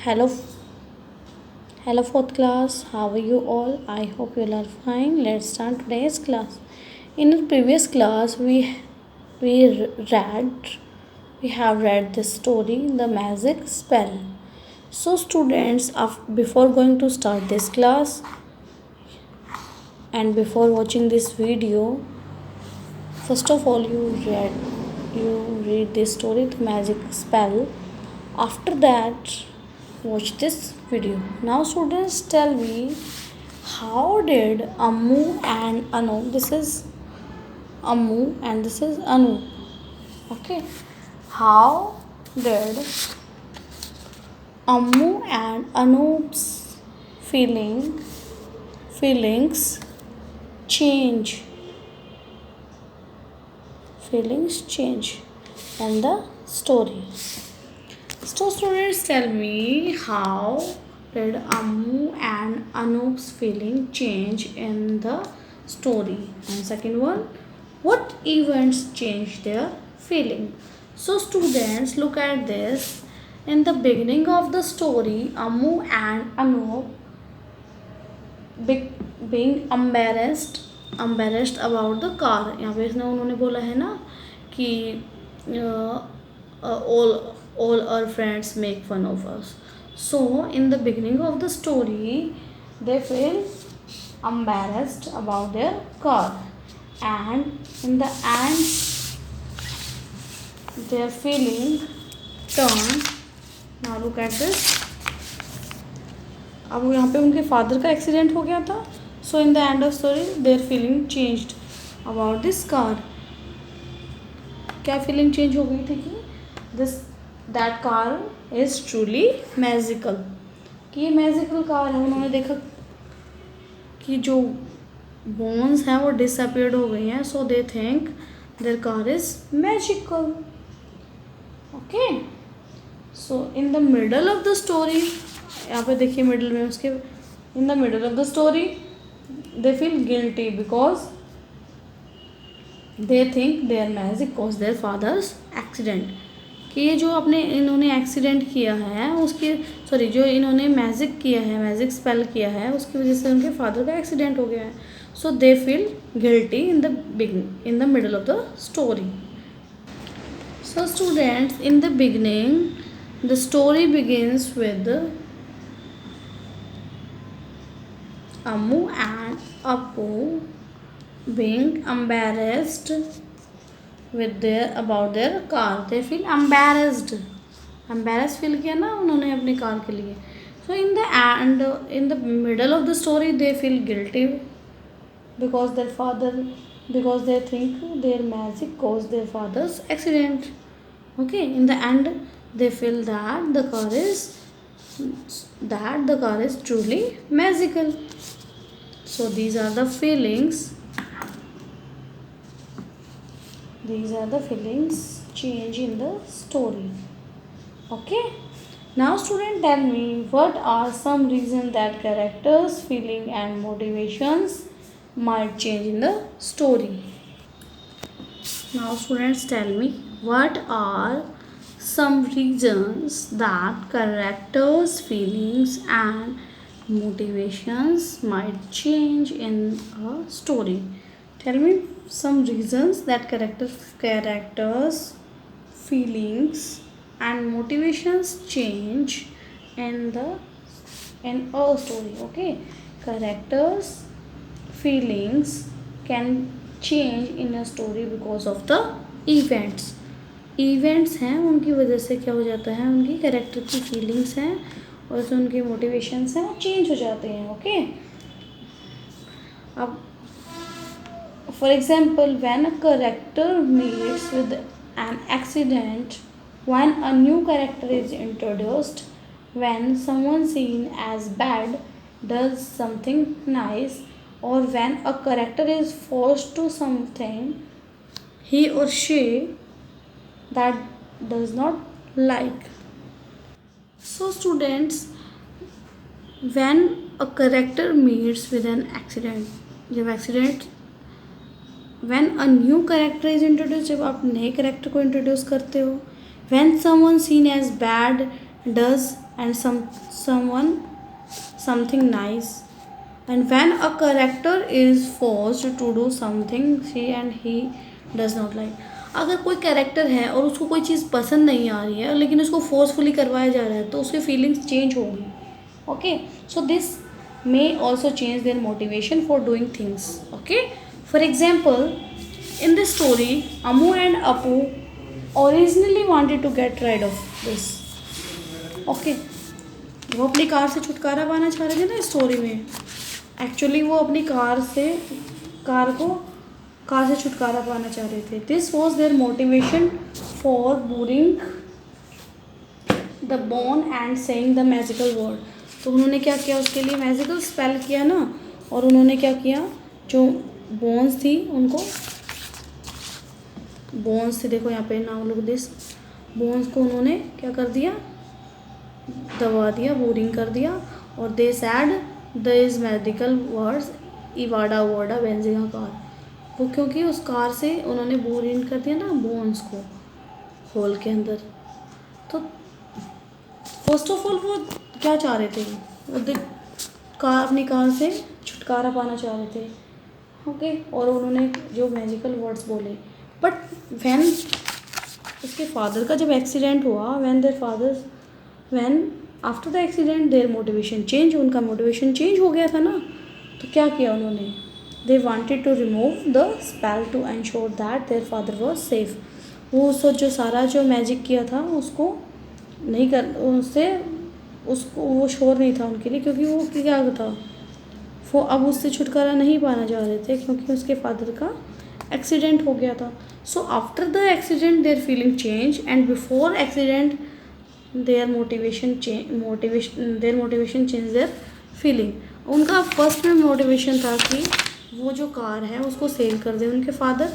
Hello, hello fourth class. How are you all? I hope you all are fine. Let's start today's class. In our previous class, we read we have read this story, The Magic Spell. So, students, before going to start this class and before watching this video, first of all, you read this story, The Magic Spell. After that, watch this video. Now, students, tell me, how did Ammu and Anu, this is Ammu and this is Anu, okay, how did Ammu and Anu's feelings change in the story? So, students, tell me, how did Ammu and Anu's feeling change in the story? And second one, what events changed their feeling? So, students, look at this. In the beginning of the story, Ammu and Anu being embarrassed about the car. यहाँ पे इसने उन्होंने बोला है ना कि all our friends make fun of us. So in the beginning of the story, they feel embarrassed about their car, and in the end, their feeling turned. Now look at this. अब यहाँ पे उनके father का accident हो गया था. So in the end of story their feeling changed about this car. क्या feeling change हो गई थी कि that car is truly magical, कि ये मैजिकल कार है. उन्होंने देखा कि जो बोन्स हैं वो डिसअपियर्ड हो गई हैं. So they think their car is magical. Okay, so in the middle of the story, यहाँ पे देखिए मिडल में उसके, in the middle of the story they feel guilty because they think their magic cause their father's accident. कि ये जो इन्होंने accident किया है उसकी जो इन्होंने मैजिक किया है, मैजिक स्पेल किया है, उसकी वजह से उनके फादर का एक्सीडेंट हो गया है. So they feel guilty in the middle of the story. So students, in the beginning the story begins with Ammu and Appu being embarrassed about their car. They feel embarrassed feel किया ना उन्होंने अपनी car के लिए. So in the end, in the middle of the story, they feel guilty because they think their magic caused their father's accident. Okay, in the end, they feel that the car is truly magical. So these are the feelings change in the story. Okay, now student, tell me, what are some reasons that characters feeling and motivations might change in the story? Now students, tell me, what are some reasons that characters feelings and motivations might change in a story? Tell me some reasons that characters feelings and motivations change in a story. Okay, characters feelings can change in a story because of the events हैं, उनकी वजह से क्या हो जाता है, उनकी character की फीलिंग्स हैं और जो उनके मोटिवेशंस हैं वो चेंज हो जाते हैं. ओके, अब for example, when a character meets with an accident, when a new character is introduced, when someone seen as bad does something nice, और when a character is forced to something he or she that does not like. So students, when a character meets with an accident, when a new character is introduced, जब आप नए character को introduce करते हो, when someone seen as bad does and someone something nice. And when a character is forced to do something she and he does not like, अगर कोई character है और उसको कोई चीज़ पसंद नहीं आ रही है लेकिन उसको फोर्सफुली करवाया जा रहा है तो उसकी फीलिंग्स चेंज होगी. Okay, so this may also change their motivation for doing things. Okay, for example, in this story Amu and Apu originally wanted to get rid of this. Okay, वो अपनी car से छुटकारा पाना चाह रहे थे ना स्टोरी में. एक्चुअली वो अपनी कार से छुटकारा पाना चाह रहे थे. This was their motivation for boring the bone and saying the magical word. तो उन्होंने क्या किया, उसके लिए मैजिकल स्पेल किया ना. और उन्होंने क्या किया, जो बोन्स थी उनको, बोन्स थी देखो यहाँ पे, नाउ लुक दिस, बोन्स को उन्होंने क्या कर दिया, दबा दिया, बोरिंग कर दिया. और they said this magical words इवाडा वर्डा बेंजिंग कार. वो क्योंकि उस कार से उन्होंने बोरिंग कर दिया ना बोन्स को होल के अंदर. तो फर्स्ट ऑफ ऑल वो क्या चाह रहे थे, वो अपनी कार से छुटकारा पाना चाह रहे थे. ओके, और उन्होंने जो मैजिकल वर्ड्स बोले. बट व्हेन उसके फादर का जब एक्सीडेंट हुआ, when after the accident their motivation change, उनका मोटिवेशन चेंज हो गया था ना. तो क्या किया उन्होंने, they wanted to remove the spell to ensure that their father was safe. वो जो सारा जो मैजिक किया था उसको नहीं कर, उसको वो श्योर नहीं था उनके लिए, क्योंकि वो क्या था, वो अब उससे छुटकारा नहीं पाना चाह रहे थे क्योंकि उसके फादर का एक्सीडेंट हो गया था. So after the accident their feeling change and before accident their motivation change their feeling. उनका फर्स्ट में मोटिवेशन था कि वो जो कार है उसको सेल कर दे उनके फादर.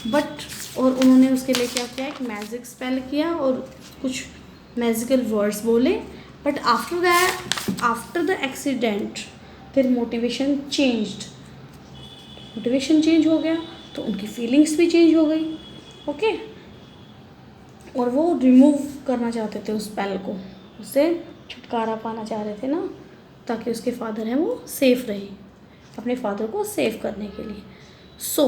बट और उन्होंने उसके लिए क्या किया, एक मैजिक स्पेल किया और कुछ मैजिकल वर्ड्स बोले. But after the accident their motivation change हो गया, तो उनकी फीलिंग्स भी चेंज हो गई. ओके, और वो रिमूव करना चाहते थे उस स्पेल को, उससे छुटकारा पाना चाह रहे थे ना, ताकि उसके फादर हैं वो सेफ रहे, अपने फादर को सेव करने के लिए. So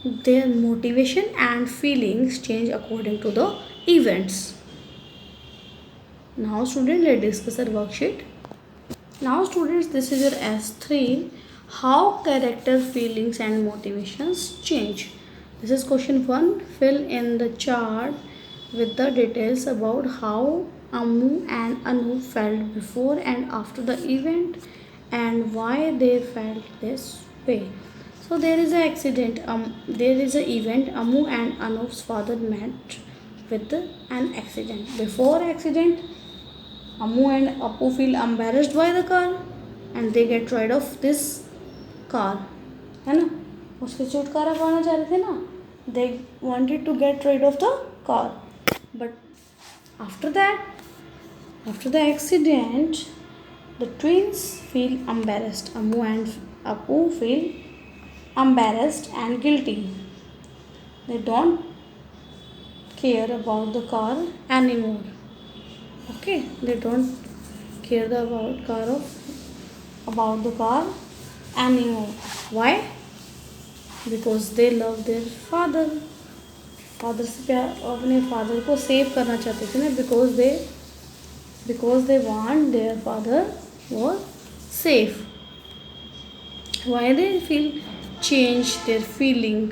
their motivation and feelings change according to the events. Now student, let's discuss our worksheet. Now students, this is your S3, how character feelings and motivations change. This is question 1. Fill in the chart with the details about how Amu and Anu felt before and after the event and why they felt this way. So there is an accident, there is an event. Amu and Anu's father met with an accident. Before accident, Amu and Appu feel embarrassed by the car and they get rid of this car, है ना, उसके छुटकारा पाना चाह रहे थे ना. They wanted to get rid of the car, but after the accident the twins feel embarrassed. Amu and Appu feel embarrassed and guilty. They don't care about the car anymore. Okay, they don't care about the car anymore. Why? Because they love their father. Father से प्यार, अपने father को save करना चाहते थे ना. Because they want their father was safe. Why they feel change their feeling.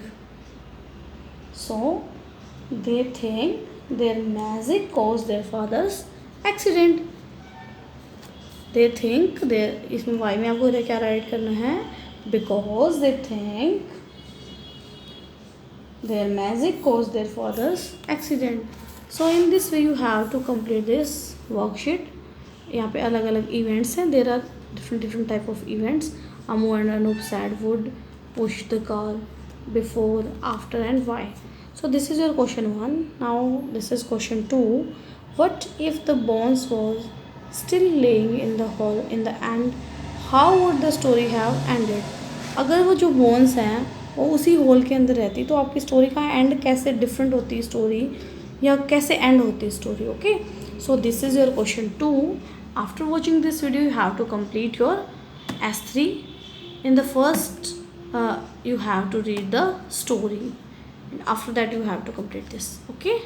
So they think their magic cause their father's accident. They think their, इसमें why में आपको क्या राइट करना है, because they think their magic cause their father's accident. So in this way you have to complete this worksheet. यहाँ पे अलग अलग इवेंट्स हैं. There are different type of events. Amu and Anup said would push the car before, after and why. So this is your question 1. Now this is question 2. What if the bones was still laying in the hall in the end? How would the story have ended? अगर वो जो bones हैं वो उसी whole के अंदर रहती तो आपकी स्टोरी का एंड कैसे डिफरेंट होती स्टोरी, या कैसे एंड होती story. Okay, So this is your question 2. After watching this video, you have to complete your S3. In the first, you have to read the story, and after that you have to complete this. Okay.